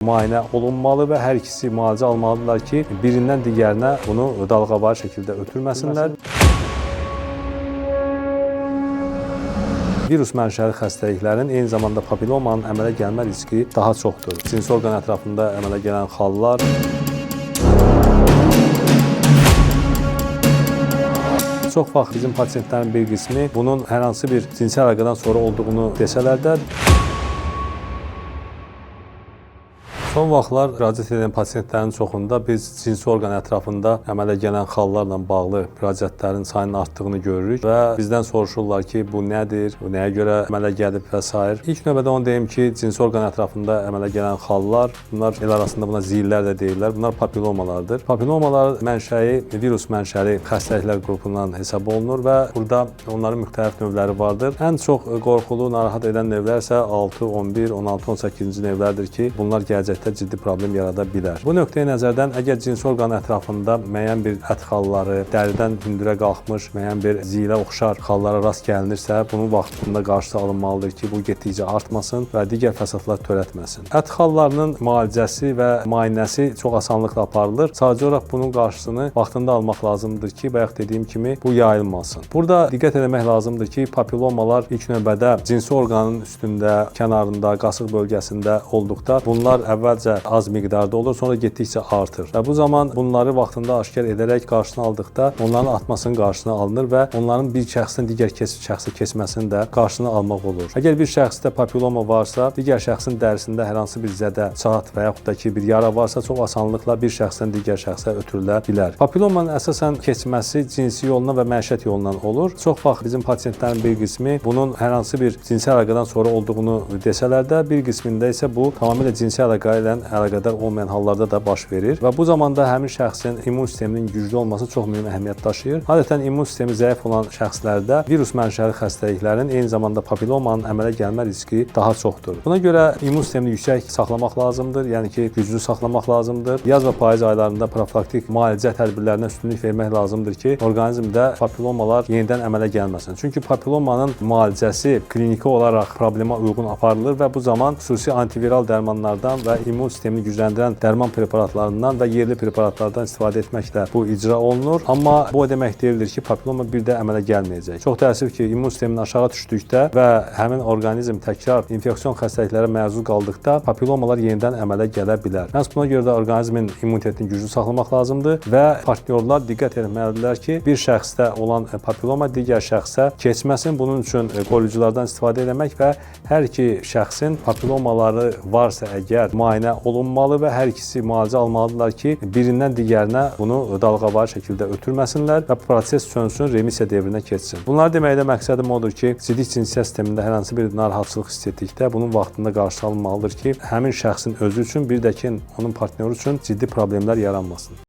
Müayinə olunmalı və hər ikisi müalicə almalıdırlar ki, birindən digərinə bunu dalğavar şəkildə ötürməsinlər. Virus mənşəli xəstəliklərin eyni zamanda papillomanın əmələ gəlmə riski daha çoxdur. Cinsi orqan ətrafında əmələ gələn xallar, çox vaxt bizim pasientlərin bir qismi bunun hər hansı bir cinsi əlaqədən sonra olduğunu desələr də, son vaxtlar müraciət edən pasientlərin çoxunda biz cinsi orqan ətrafında əmələ gələn xallarla bağlı müraciətlərin sayının artdığını görürük və bizdən soruşurlar ki, bu nədir, bu nəyə görə əmələ gəlib və s. İlk növbədə onu deyim ki, cinsi orqan ətrafında əmələ gələn xallar, bunlar el arasında buna ziyillər də deyirlər, bunlar papillomalardır. Papillomalar mənşəyi virus mənşəli xəstəliklər qrupundan hesab olunur və burada onların müxtəlif növləri vardır. Ən çox qorxulu, narahat edən növlər isə 6, 11, 16, 18-ci növlərdir ki, bunlar gələcək ciddi problem yarada bilər. Bu nöqteyi nəzərdən əgər cinsi orqan ətrafında müəyyən bir ət xalları, dəridən hündürə qalxmış müəyyən bir ziyilə oxşar xallara rast gəlinirsə, bunun vaxtında qarşısı alınmalıdır ki, bu getdikcə artmasın və digər fəsadlar törətməsin. Ət xallarının müalicəsi və müayinəsi çox asanlıqla aparılır. Sadəcə olaraq bunun qarşısını vaxtında almaq lazımdır ki, bayaq dediyim kimi bu yayılmasın. Burada diqqət etmək lazımdır ki, papillomalar ilk növbədə cinsi orqanın üstündə, kənarında, qasıq bölgəsində olduqda bunlar əvvəlcə az miqdarda olur, sonra getdikcə artır. Və bu zaman bunları vaxtında aşkar edərək qarşısını aldıqda onların artmasının qarşısını alınır və onların bir şəxsdən digər şəxsə keçməsinin də qarşısını almaq olur. Əgər bir şəxsdə papilloma varsa, digər şəxsin dərisində hər hansı bir zədə, çat və yaxud da ki, bir yara varsa, çox asanlıqla bir şəxsdən digər şəxsə ötürülə bilər. Papillomanın əsasən keçməsi cinsi yolla və məişət yolundan olur. Çox vaxt bizim pasientlərin bir qismi bunun hər hansı bir cinsi əlaqədən sonra olduğunu desələr də, bir qismində isə bu tamamilə cinsi əlaqə ilə əlaqədar olmayan hallarda da baş verir və bu zamanda həmin şəxsin immun sisteminin güclü olması çox mühüm əhəmiyyət daşıyır. Adətən immun sistemi zəif olan şəxslərdə virus mənşəli xəstəliklərin eyni zamanda papillomanın əmələ gəlmə riski daha çoxdur. Buna görə immun sistemini yüksək saxlamaq lazımdır, yəni ki, güclü saxlamaq lazımdır. Yaz və payız aylarında profilaktik müalicə tədbirlərinə üstünlük vermək lazımdır ki, orqanizmdə papillomalar yenidən əmələ gəlməsin. Çünki papillomanın müalicəsi kliniki olaraq problema uyğun aparılır və bu zaman xüsusi antiviral dərmanlardan və immun sistemini gücləndirən dərman preparatlarından və yerli preparatlardan istifadə etməklə bu icra olunur. Amma bu o demək deyildir ki, papilloma bir də əmələ gəlməyəcək. Çox təəssüf ki, immun sisteminin aşağı düşdükdə və həmin orqanizm təkrar infeksion xəstəliklərə məruz qaldıqda papillomalar yenidən əmələ gələ bilər. Məhz buna görə də orqanizmin immunitetini güclü saxlamaq lazımdır və partnyorlar diqqət etməlidirlər ki, bir şəxsdə olan papilloma digər şəxsə keçməsin. Bunun üçün qoruyuculardan istifadə etmək və hər iki şəxsin papillomaları varsa əgər müayinə olunmalı və hər ikisi müalicə almalıdırlar ki, birindən digərinə bunu dalğavar şəkildə ötürməsinlər və proses sönsün, remisiya devrinə keçsin. Bunlar deməkdə məqsədim odur ki, sidik cinsiyyət sistemində hər hansı bir narahatçılıq hiss etdikdə bunun vaxtında qarşı alınmalıdır ki, həmin şəxsin özü üçün, bir də ki, onun partnyoru üçün ciddi problemlər yaranmasın.